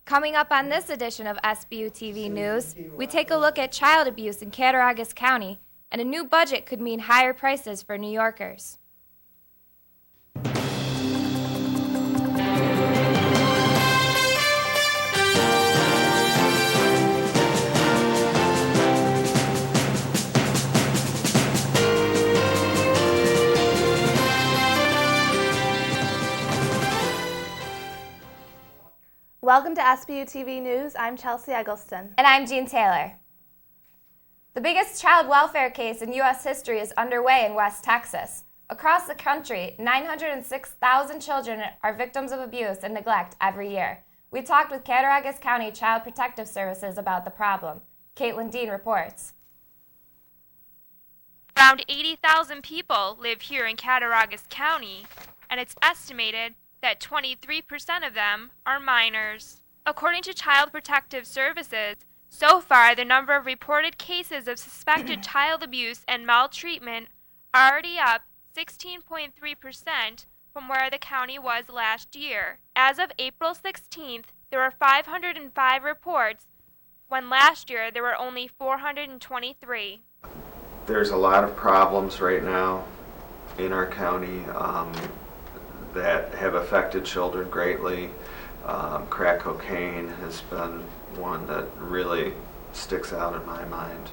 Coming up on this edition of Sbu TV News, we take a look at child abuse in Cattaraugus County, and a new budget could mean higher prices for New Yorkers. Welcome to Sbu TV News. I'm Chelsea Eggleston. And I'm Jean Taylor. The biggest child welfare case in U.S. history is underway in West Texas. Across the country, 906,000 children are victims of abuse and neglect every year. We talked with Cattaraugus County Child Protective Services about the problem. Caitlin Dean reports. Around 80,000 people live here in Cattaraugus County, and it's estimated that 23% of them are minors. According to Child Protective Services, so far the number of reported cases of suspected child abuse and maltreatment are already up 16.3% from where the county was last year. As of April 16th, there were 505 reports, when last year there were only 423. There's a lot of problems right now in our county that have affected children greatly. Crack cocaine has been one that really sticks out in my mind.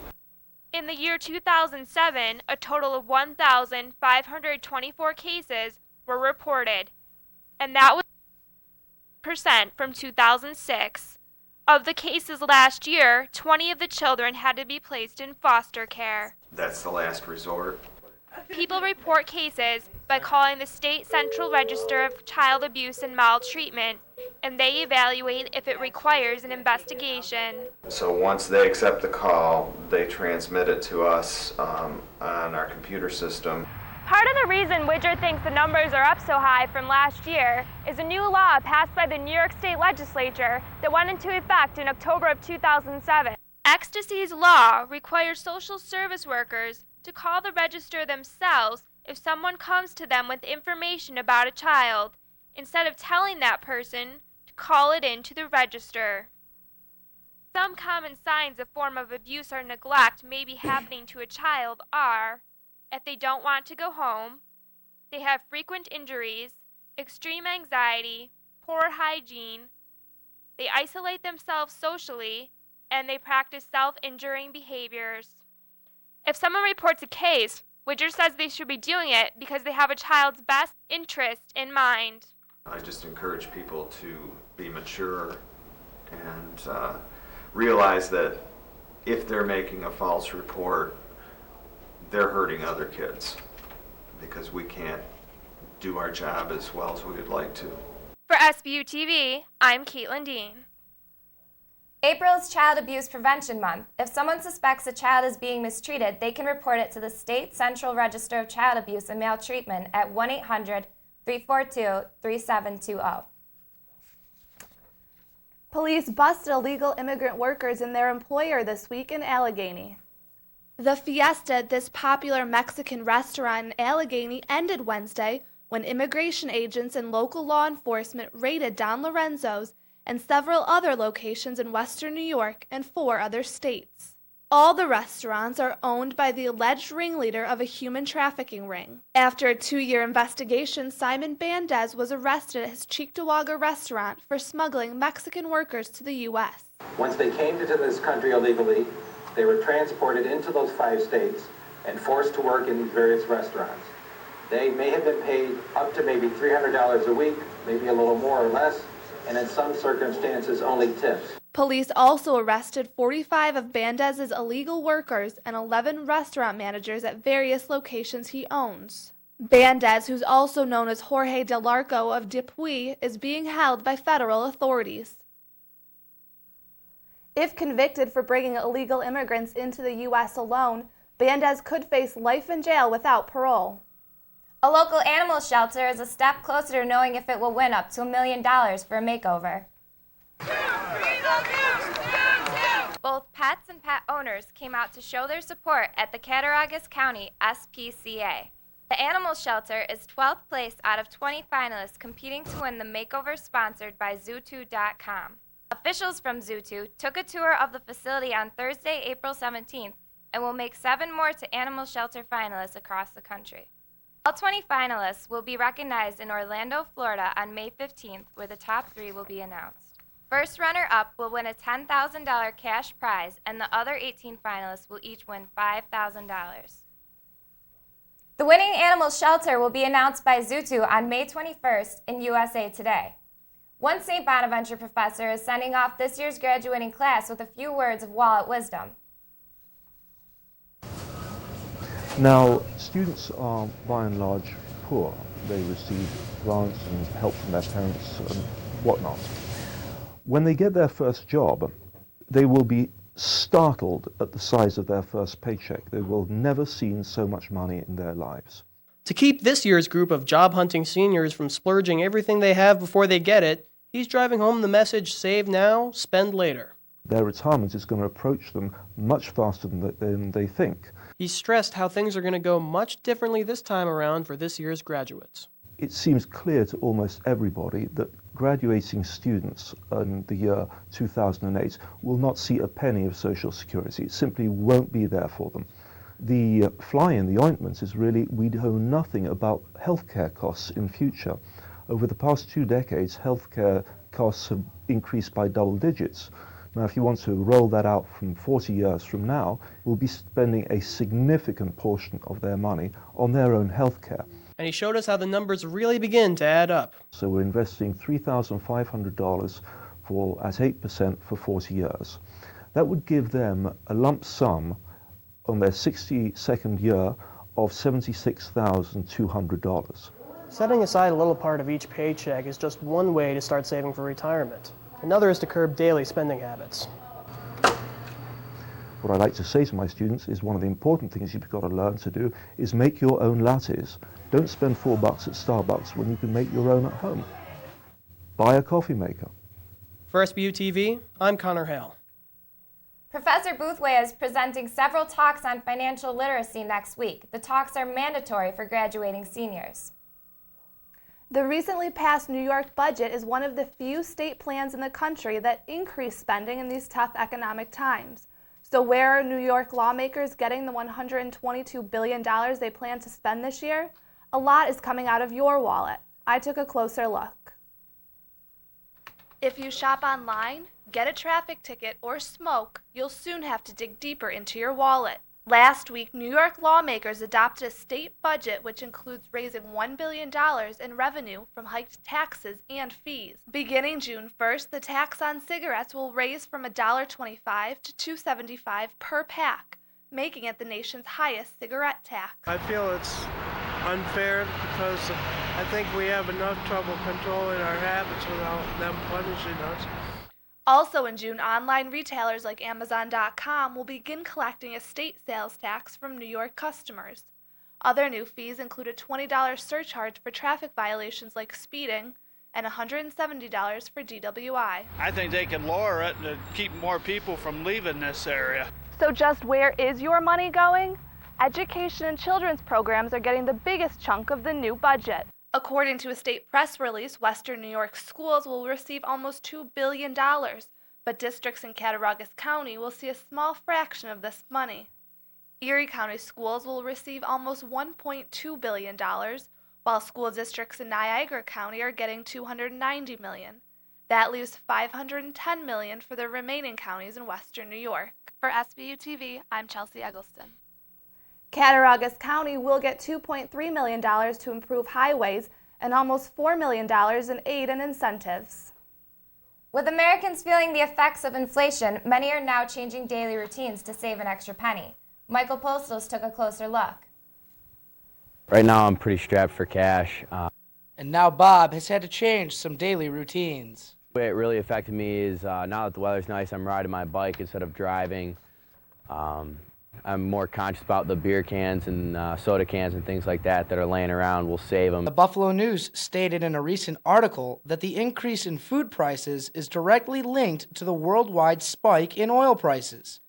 In the year 2007, a total of 1,524 cases were reported, and that was percent from 2006. Of the cases last year, 20 of the children had to be placed in foster care. That's the last resort. People report cases by calling the State Central Register of Child Abuse and Maltreatment, and they evaluate if it requires an investigation. So once they accept the call, they transmit it to us on our computer system. Part of the reason Widger thinks the numbers are up so high from last year is a new law passed by the New York State Legislature that went into effect in October of 2007. Ecstasy's law requires social service workers to call the register themselves if someone comes to them with information about a child, instead of telling that person to call it in to the register. Some common signs a form of abuse or neglect may be happening to a child are: if they don't want to go home, they have frequent injuries, extreme anxiety, poor hygiene, they isolate themselves socially, and they practice self-injuring behaviors. If someone reports a case, Widger says they should be doing it because they have a child's best interest in mind. I just encourage people to be mature and realize that if they're making a false report, they're hurting other kids because we can't do our job as well as we would like to. For Sbu TV, I'm Caitlin Dean. April is Child Abuse Prevention Month. If someone suspects a child is being mistreated, they can report it to the State Central Register of Child Abuse and Maltreatment at 1-800-342-3720. Police busted illegal immigrant workers and their employer this week in Allegheny. The fiesta at this popular Mexican restaurant in Allegheny ended Wednesday when immigration agents and local law enforcement raided Don Lorenzo's and several other locations in western New York and 4 other states. All the restaurants are owned by the alleged ringleader of a human trafficking ring. After a 2-year investigation, Simon Bandez was arrested at his Cheektowaga restaurant for smuggling Mexican workers to the U.S. Once they came into this country illegally, they were transported into those 5 states and forced to work in these various restaurants. They may have been paid up to maybe $300 a week, maybe a little more or less, and in some circumstances only tips. Police also arrested 45 of Bandez's illegal workers and 11 restaurant managers at various locations he owns. Bandez, who's also known as Jorge Del Arco of Dipuy, is being held by federal authorities. If convicted for bringing illegal immigrants into the U.S. alone, Bandez could face life in jail without parole. A local animal shelter is a step closer to knowing if it will win up to $1 million for a makeover. Both pets and pet owners came out to show their support at the Cattaraugus County SPCA. The animal shelter is 12th place out of 20 finalists competing to win the makeover sponsored by Zoo2.com. Officials from Sbu took a tour of the facility on Thursday, April 17th, and will make 7 more to animal shelter finalists across the country. All 20 finalists will be recognized in Orlando, Florida on May 15th, where the top 3 will be announced. First runner-up will win a $10,000 cash prize, and the other 18 finalists will each win $5,000. The winning animal shelter will be announced by Sbu on May 21st in USA Today. One St. Bonaventure professor is sending off this year's graduating class with a few words of wallet wisdom. Now, students are by and large poor. They receive grants and help from their parents and whatnot. When they get their first job, they will be startled at the size of their first paycheck. They will have never seen so much money in their lives. To keep this year's group of job-hunting seniors from splurging everything they have before they get it, he's driving home the message, save now, spend later. Their retirement is going to approach them much faster than they think. He stressed how things are going to go much differently this time around for this year's graduates. It seems clear to almost everybody that graduating students in the year 2008 will not see a penny of Social Security. It simply won't be there for them. The fly in the ointment is really we know nothing about healthcare costs in future. Over the past 2 decades, healthcare costs have increased by double digits. Now, if you want to roll that out from 40 years from now, we'll be spending a significant portion of their money on their own healthcare. And he showed us how the numbers really begin to add up. So we're investing $3,500 at 8% for 40 years. That would give them a lump sum on their 62nd year of $76,200. Setting aside a little part of each paycheck is just one way to start saving for retirement. Another is to curb daily spending habits. What I like to say to my students is one of the important things you've got to learn to do is make your own lattes. Don't spend $4 at Starbucks when you can make your own at home. Buy a coffee maker. For Sbu TV, I'm Connor Hale. Professor Boothway is presenting several talks on financial literacy next week. The talks are mandatory for graduating seniors. The recently passed New York budget is one of the few state plans in the country that increase spending in these tough economic times. So where are New York lawmakers getting the $122 billion they plan to spend this year? A lot is coming out of your wallet. I took a closer look. If you shop online, get a traffic ticket, or smoke, you'll soon have to dig deeper into your wallet. Last week, New York lawmakers adopted a state budget which includes raising $1 billion in revenue from hiked taxes and fees. Beginning June 1st, the tax on cigarettes will raise from $1.25 to $2.75 per pack, making it the nation's highest cigarette tax. I feel it's unfair because I think we have enough trouble controlling our habits without them punishing us. Also in June, online retailers like Amazon.com will begin collecting a state sales tax from New York customers. Other new fees include a $20 surcharge for traffic violations like speeding and $170 for DWI. I think they can lower it to keep more people from leaving this area. So just where is your money going? Education and children's programs are getting the biggest chunk of the new budget. According to a state press release, Western New York schools will receive almost $2 billion, but districts in Cattaraugus County will see a small fraction of this money. Erie County schools will receive almost $1.2 billion, while school districts in Niagara County are getting $290 million. That leaves $510 million for the remaining counties in Western New York. For Sbu TV, I'm Chelsea Eggleston. Cattaraugus County will get $2.3 million to improve highways and almost $4 million in aid and incentives. With Americans feeling the effects of inflation, many are now changing daily routines to save an extra penny. Michael Postles took a closer look. Right now I'm pretty strapped for cash. And now Bob has had to change some daily routines. The way it really affected me is now that the weather's nice, I'm riding my bike instead of driving. I'm more conscious about the beer cans and soda cans and things like that are laying around. We'll save them. The Buffalo News stated in a recent article that the increase in food prices is directly linked to the worldwide spike in oil prices,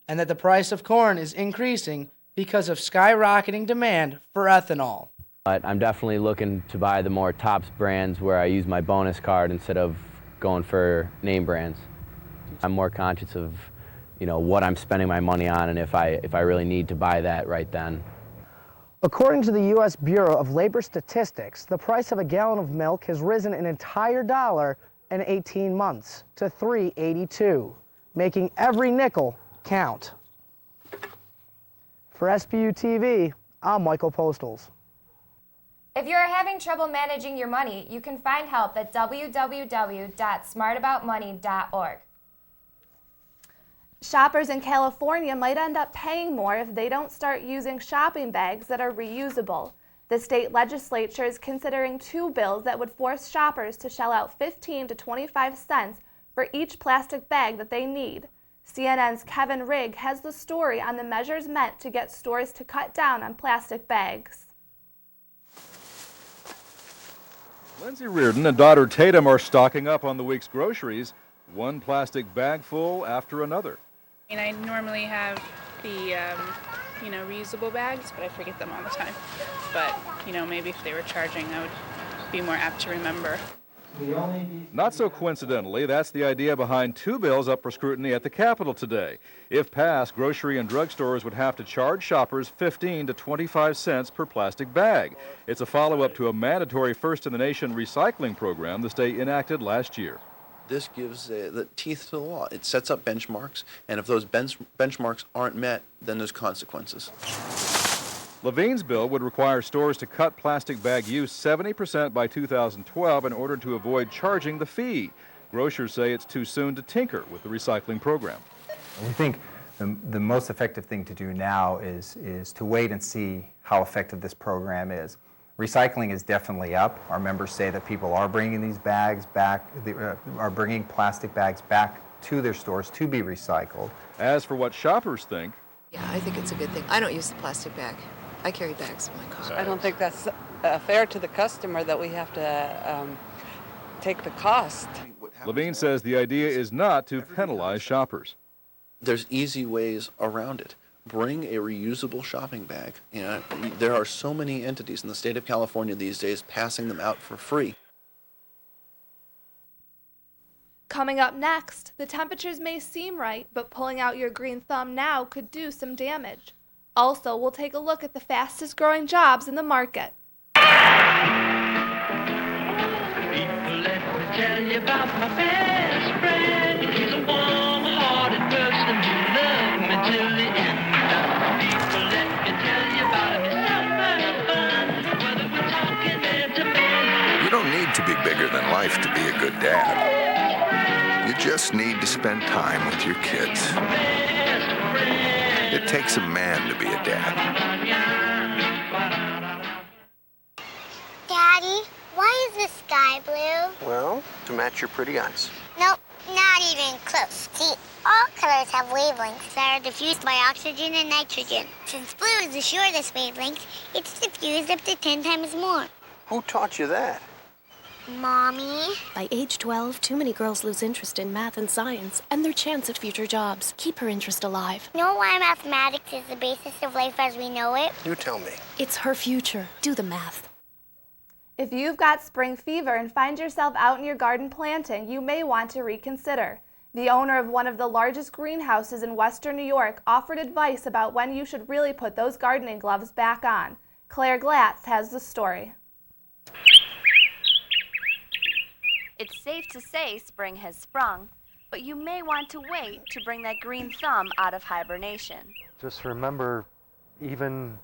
and that the price of corn is increasing because of skyrocketing demand for ethanol. But I'm definitely looking to buy the more Tops brands where I use my bonus card instead of going for name brands. I'm more conscious of, what I'm spending my money on and if I really need to buy that right then. According to the U.S. Bureau of Labor Statistics, the price of a gallon of milk has risen an entire dollar in 18 months to $3.82, making every nickel count. For SBU TV, I'm Michael Postles. If you are having trouble managing your money, you can find help at www.smartaboutmoney.org. Shoppers in California might end up paying more if they don't start using shopping bags that are reusable. The state legislature is considering 2 bills that would force shoppers to shell out 15 to 25 cents for each plastic bag that they need. CNN's Kevin Rigg has the story on the measures meant to get stores to cut down on plastic bags. Lindsay Reardon and daughter Tatum are stocking up on the week's groceries, one plastic bag full after another. And I normally have the, reusable bags, but I forget them all the time. But, maybe if they were charging, I would be more apt to remember. Not so coincidentally, that's the idea behind 2 bills up for scrutiny at the Capitol today. If passed, grocery and drugstores would have to charge shoppers 15 to 25 cents per plastic bag. It's a follow-up to a mandatory first-in-the-nation recycling program the state enacted last year. This gives the teeth to the law. It sets up benchmarks, and if those benchmarks aren't met, then there's consequences. Levine's bill would require stores to cut plastic bag use 70% by 2012 in order to avoid charging the fee. Grocers say it's too soon to tinker with the recycling program. We think the most effective thing to do now is to wait and see how effective this program is. Recycling is definitely up. Our members say that people are bringing these bags back, are bringing plastic bags back to their stores to be recycled. As for what shoppers think, yeah, I think it's a good thing. I don't use the plastic bag. I carry bags in my car. I don't think that's fair to the customer that we have to take the cost. Levine says the idea is not to penalize shoppers. There's easy ways around it. Bring a reusable shopping bag. There are so many entities in the state of California these days passing them out for free. Coming up next, the temperatures may seem right, but pulling out your green thumb now could do some damage. Also, we'll take a look at the fastest growing jobs in the market. People, let me tell you about my best friend. He's a warm-hearted person who loved me till the end. People, let me tell you about him. It's so much fun, whether we're talking man to man. You don't need to be bigger than life to be a good dad. You just need to spend time with your kids. It takes a man to be a dad. Daddy, why is the sky blue? Well, to match your pretty eyes. Nope, not even close. See, all colors have wavelengths that are diffused by oxygen and nitrogen. Since blue is the shortest wavelength, it's diffused up to 10 times more. Who taught you that? Mommy? By age 12, too many girls lose interest in math and science and their chance at future jobs. Keep her interest alive. You know why mathematics is the basis of life as we know it? You tell me. It's her future. Do the math. If you've got spring fever and find yourself out in your garden planting, you may want to reconsider. The owner of one of the largest greenhouses in Western New York offered advice about when you should really put those gardening gloves back on. Claire Glatz has the story. It's safe to say spring has sprung, but you may want to wait to bring that green thumb out of hibernation. Just remember, even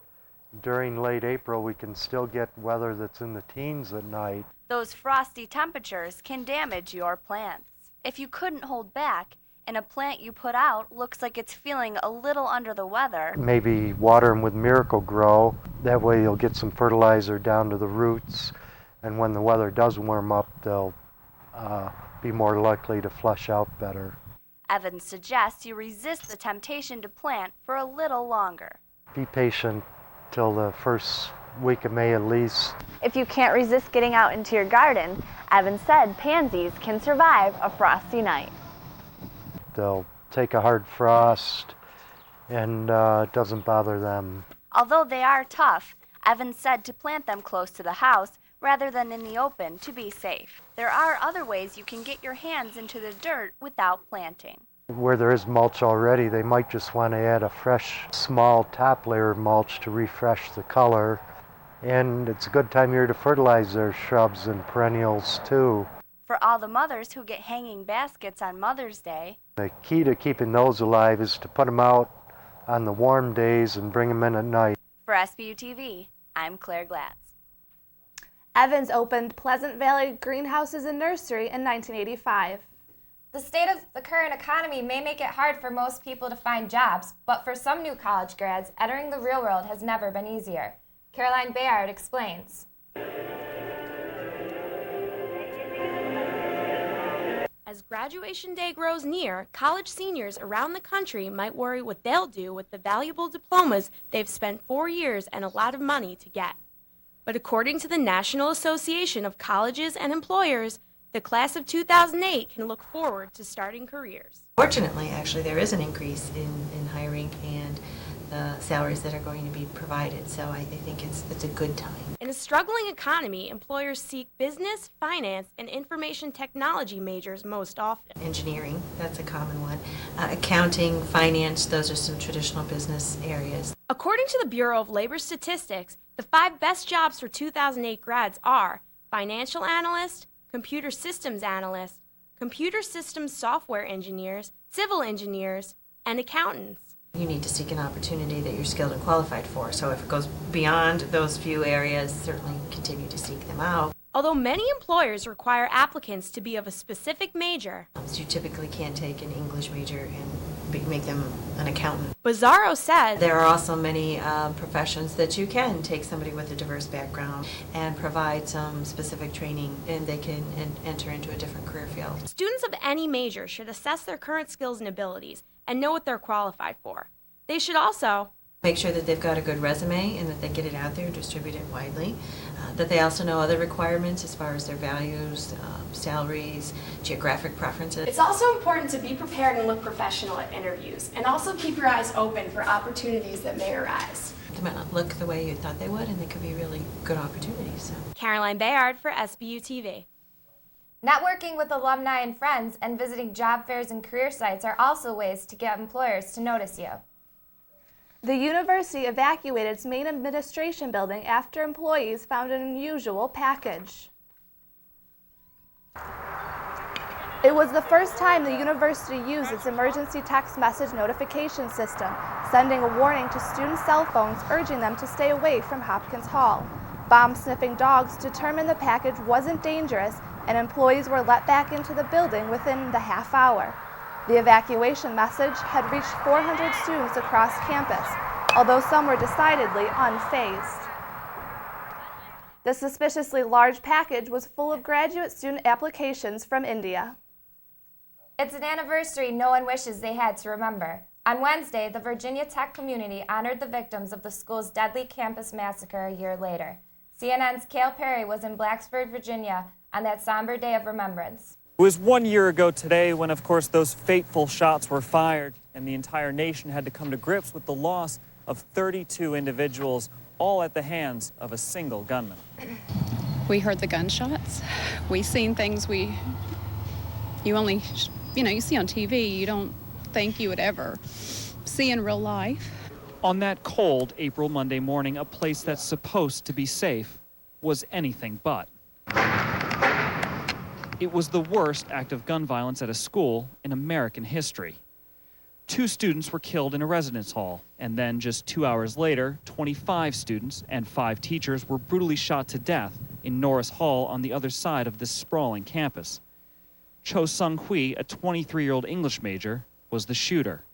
during late April, we can still get weather that's in the teens at night. Those frosty temperatures can damage your plants. If you couldn't hold back, and a plant you put out looks like it's feeling a little under the weather, Maybe water them with Miracle Grow. That way you'll get some fertilizer down to the roots, and when the weather does warm up, they'll be more likely to flush out better. Evans suggests you resist the temptation to plant for a little longer. Be patient till the first week of May at least. If you can't resist getting out into your garden, Evans said pansies can survive a frosty night. They'll take a hard frost and it doesn't bother them. Although they are tough, Evans said to plant them close to the house rather than in the open to be safe. There are other ways you can get your hands into the dirt without planting. Where there is mulch already, they might just want to add a fresh, small top layer of mulch to refresh the color. And it's a good time of year to fertilize their shrubs and perennials too. For all the mothers who get hanging baskets on Mother's Day, The key to keeping those alive is to put them out on the warm days and bring them in at night. for Sbu TV, I'm Claire Glatz. Evans opened Pleasant Valley Greenhouses and Nursery in 1985. The state of the current economy may make it hard for most people to find jobs, but for some new college grads, entering the real world has never been easier. Caroline Bayard explains. As graduation day grows near, college seniors around the country might worry what they'll do with the valuable diplomas they've spent 4 years and a lot of money to get. But according to the National Association of Colleges and Employers, the class of 2008 can look forward to starting careers. Fortunately, actually, there is an increase in hiring and the salaries that are going to be provided, so I think it's a good time. In a struggling economy, employers seek business, finance, and information technology majors most often. Engineering, that's a common one. Accounting, finance, those are some traditional business areas. According to the Bureau of Labor Statistics, the 5 best jobs for 2008 grads are financial analyst, computer systems analyst, computer systems software engineers, civil engineers, and accountants. You need to seek an opportunity that you're skilled and qualified for, so if it goes beyond those few areas, certainly continue to seek them out. Although many employers require applicants to be of a specific major, So you typically can't take an English major and make them an accountant. Bizzarro says there are also many professions that you can take somebody with a diverse background and provide some specific training, and they can enter into a different career field. Students of any major should assess their current skills and abilities and know what they're qualified for. They should also make sure that they've got a good resume and that they get it out there and distribute it widely, that they also know other requirements as far as their values, salaries, geographic preferences. It's also important to be prepared and look professional at interviews, and also keep your eyes open for opportunities that may arise. They might not look the way you thought they would, and they could be really good opportunities. So. Caroline Bayard for Sbu TV. Networking with alumni and friends and visiting job fairs and career sites are also ways to get employers to notice you. The university evacuated its main administration building after employees found an unusual package. It was the first time the university used its emergency text message notification system, sending a warning to students' cell phones urging them to stay away from Hopkins Hall. Bomb-sniffing dogs determined the package wasn't dangerous, and employees were let back into the building within the half hour. The evacuation message had reached 400 students across campus, although some were decidedly unfazed. The suspiciously large package was full of graduate student applications from India. It's an anniversary no one wishes they had to remember. On Wednesday, the Virginia Tech community honored the victims of the school's deadly campus massacre a year later. CNN's Cale Perry was in Blacksburg, Virginia, on that somber day of remembrance. It was 1 year ago today when, of course, those fateful shots were fired and the entire nation had to come to grips with the loss of 32 individuals, all at the hands of a single gunman. We heard the gunshots. We seen things you only, you see on TV. You don't think you would ever see in real life. On that cold April Monday morning, a place that's supposed to be safe was anything but. It was the worst act of gun violence at a school in American history. 2 students were killed in a residence hall, and then just 2 hours later, 25 students and 5 teachers were brutally shot to death in Norris Hall on the other side of this sprawling campus. Cho Sung-Hui, a 23-year-old English major, was the shooter.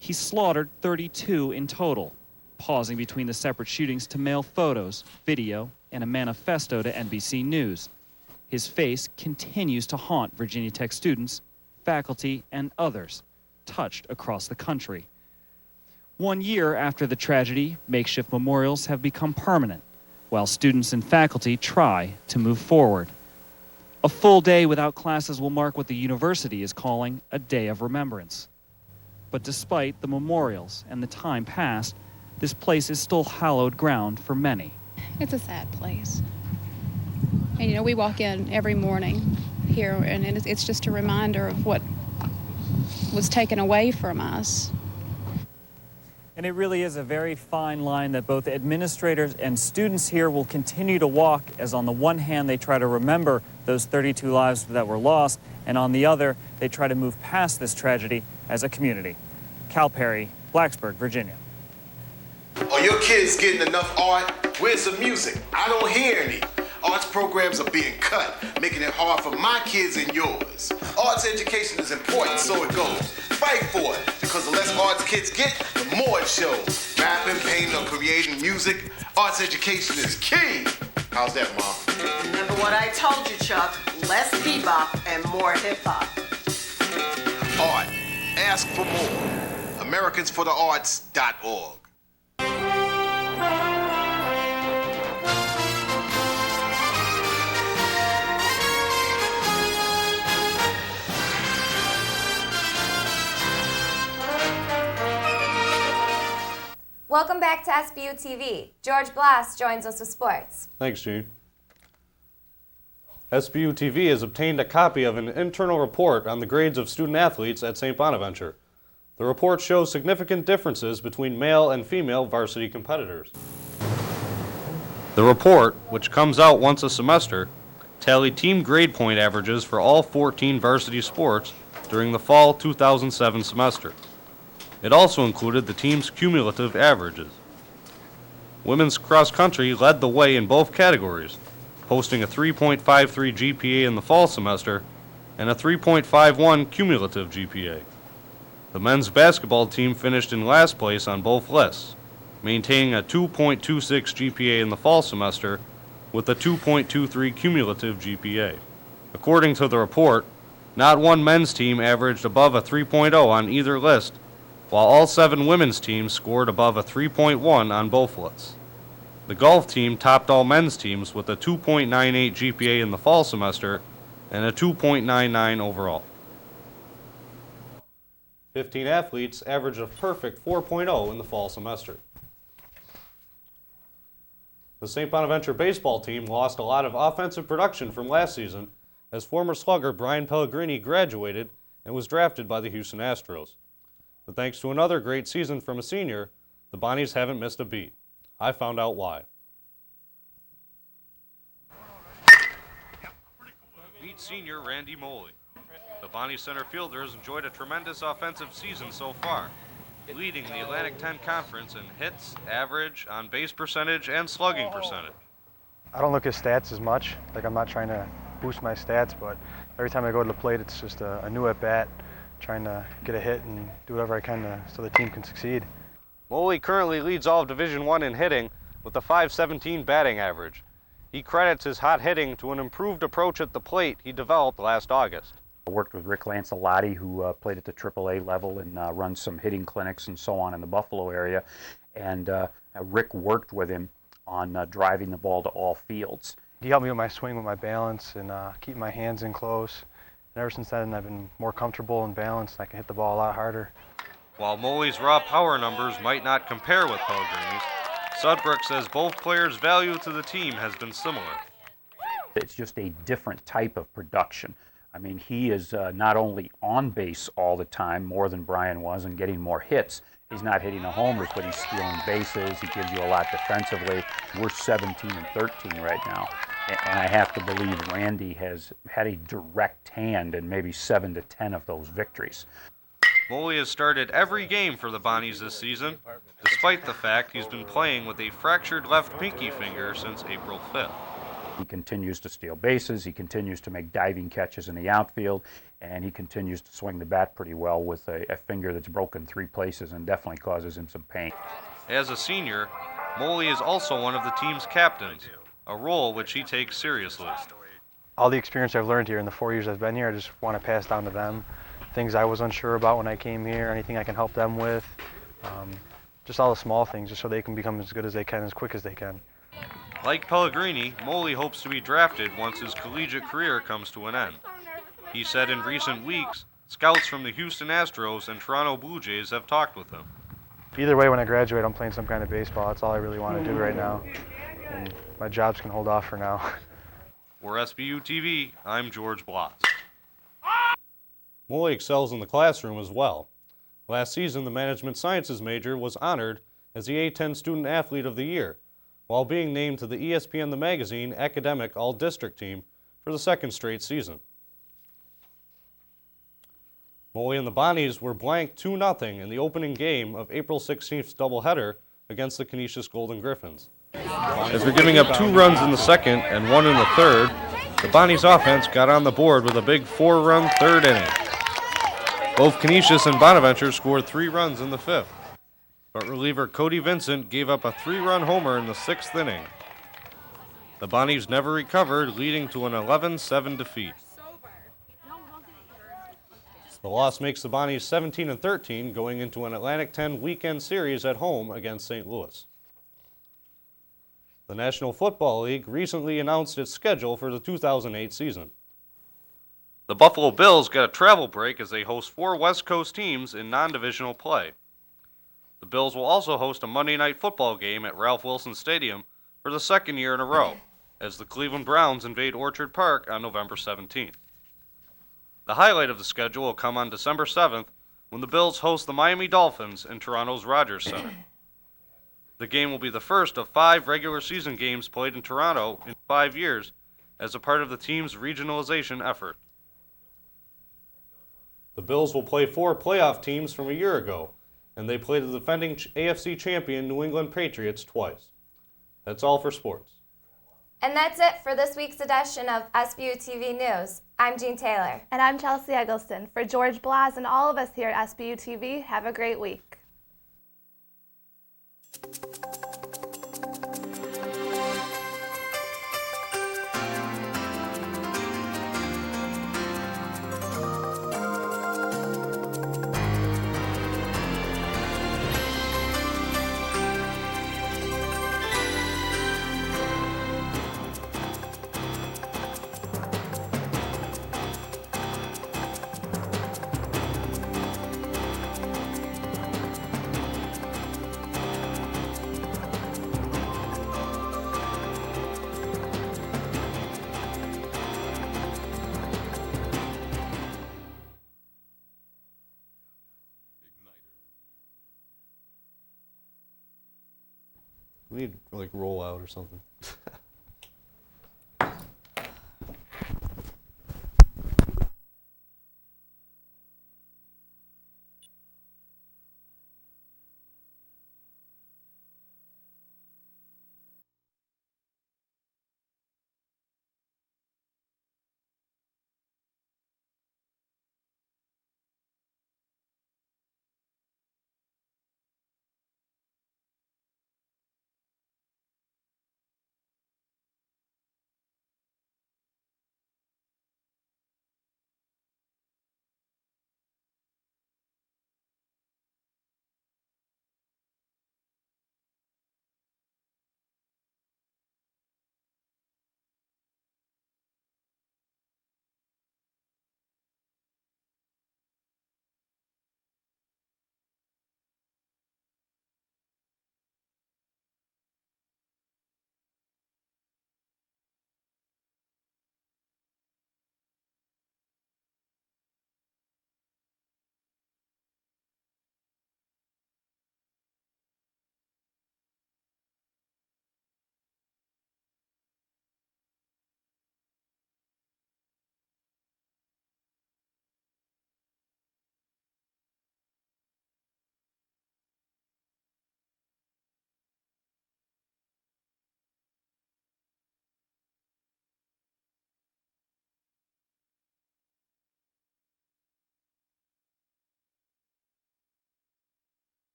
He slaughtered 32 in total, pausing between the separate shootings to mail photos, video, and a manifesto to NBC News. His face continues to haunt Virginia Tech students, faculty, and others touched across the country. 1 year after the tragedy, makeshift memorials have become permanent, while students and faculty try to move forward. A full day without classes will mark what the university is calling a day of remembrance. But despite the memorials and the time passed, this place is still hallowed ground for many. It's a sad place. And, you know, we walk in every morning here, and it's just a reminder of what was taken away from us. And it really is a very fine line that both administrators and students here will continue to walk, as on the one hand they try to remember those 32 lives that were lost, and on the other they try to move past this tragedy as a community. Cal Perry, Blacksburg, Virginia. Are your kids getting enough art? Where's the music? I don't hear any. Arts programs are being cut, making it hard for my kids and yours. Arts education is important, so it goes. Fight for it, because the less arts kids get, the more it shows. Rapping, painting, or creating music, arts education is key. How's that, Mom? Remember what I told you, Chuck. Less bebop and more hip-hop. Art. Ask for more. AmericansForTheArts.org. Welcome back to Sbu TV. George Blas joins us with sports. Thanks, Gene. Sbu TV has obtained a copy of an internal report on the grades of student-athletes at St. Bonaventure. The report shows significant differences between male and female varsity competitors. The report, which comes out once a semester, tallied team grade point averages for all 14 varsity sports during the fall 2007 semester. It also included the team's cumulative averages. Women's cross country led the way in both categories, posting a 3.53 GPA in the fall semester and a 3.51 cumulative GPA. The men's basketball team finished in last place on both lists, maintaining a 2.26 GPA in the fall semester with a 2.23 cumulative GPA. According to the report, not one men's team averaged above a 3.0 on either list, while all 7 women's teams scored above a 3.1 on both lists. The golf team topped all men's teams with a 2.98 GPA in the fall semester and a 2.99 overall. 15 athletes averaged a perfect 4.0 in the fall semester. The St. Bonaventure baseball team lost a lot of offensive production from last season as former slugger Brian Pellegrini graduated and was drafted by the Houston Astros. But thanks to another great season from a senior, the Bonnies haven't missed a beat. I found out why. Meet senior Randy Moley. The Bonnie center fielder has enjoyed a tremendous offensive season so far, leading the Atlantic 10 Conference in hits, average, on-base percentage, and slugging percentage. I don't look at stats as much. Like, I'm not trying to boost my stats, but every time I go to the plate, it's just a new at-bat, trying to get a hit and do whatever I can so the team can succeed. Moley currently leads all of Division I in hitting with a .517 batting average. He credits his hot hitting to an improved approach at the plate he developed last August. I worked with Rick Lancelotti, who played at the AAA level and runs some hitting clinics and so on in the Buffalo area. And Rick worked with him on driving the ball to all fields. He helped me with my swing, with my balance, and keeping my hands in close. And ever since then, I've been more comfortable and balanced, and I can hit the ball a lot harder. While Moley's raw power numbers might not compare with Pellegrini's, Sudbrook says both players' value to the team has been similar. It's just a different type of production. I mean, he is not only on base all the time, more than Brian was, and getting more hits. He's not hitting the homers, but he's stealing bases. He gives you a lot defensively. We're 17 and 13 right now. And I have to believe Randy has had a direct hand in maybe 7 to 10 of those victories. Moley has started every game for the Bonnies this season, despite the fact he's been playing with a fractured left pinky finger since April 5th. He continues to steal bases, he continues to make diving catches in the outfield, and he continues to swing the bat pretty well with a finger that's broken 3 places and definitely causes him some pain. As a senior, Moley is also one of the team's captains, a role which he takes seriously. All the experience I've learned here in the 4 years I've been here, I just want to pass down to them. Things I was unsure about when I came here, anything I can help them with, just all the small things, just so they can become as good as they can, as quick as they can. Like Pellegrini, Moley hopes to be drafted once his collegiate career comes to an end. He said in recent weeks, scouts from the Houston Astros and Toronto Blue Jays have talked with him. Either way, when I graduate, I'm playing some kind of baseball. That's all I really want to do right now. And my jobs can hold off for now. For Sbu TV, I'm George Blas. Molly excels in the classroom as well. Last season, the Management Sciences major was honored as the A10 Student Athlete of the Year, while being named to the ESPN The Magazine Academic All-District Team for the second straight season. Molly and the Bonnies were blanked 2-0 in the opening game of April 16th's doubleheader against the Canisius Golden Griffins. After giving up 2 runs in the second and 1 in the third, the Bonnies offense got on the board with a big 4-run third inning. Both Canisius and Bonaventure scored 3 runs in the 5th, but reliever Cody Vincent gave up a 3-run homer in the 6th inning. The Bonnies never recovered, leading to an 11-7 defeat. The loss makes the Bonnies 17-13 going into an Atlantic 10 weekend series at home against St. Louis. The National Football League recently announced its schedule for the 2008 season. The Buffalo Bills get a travel break as they host 4 West Coast teams in non-divisional play. The Bills will also host a Monday Night Football game at Ralph Wilson Stadium for the second year in a row, as the Cleveland Browns invade Orchard Park on November 17th. The highlight of the schedule will come on December 7th when the Bills host the Miami Dolphins in Toronto's Rogers Center. The game will be the first of 5 regular season games played in Toronto in 5 years as a part of the team's regionalization effort. The Bills will play 4 playoff teams from a year ago, and they play the defending AFC champion New England Patriots twice. That's all for sports. And that's it for this week's edition of Sbu TV News. I'm Jean Taylor. And I'm Chelsea Eggleston. For George Blas and all of us here at Sbu TV, have a great week. We need like roll out or something.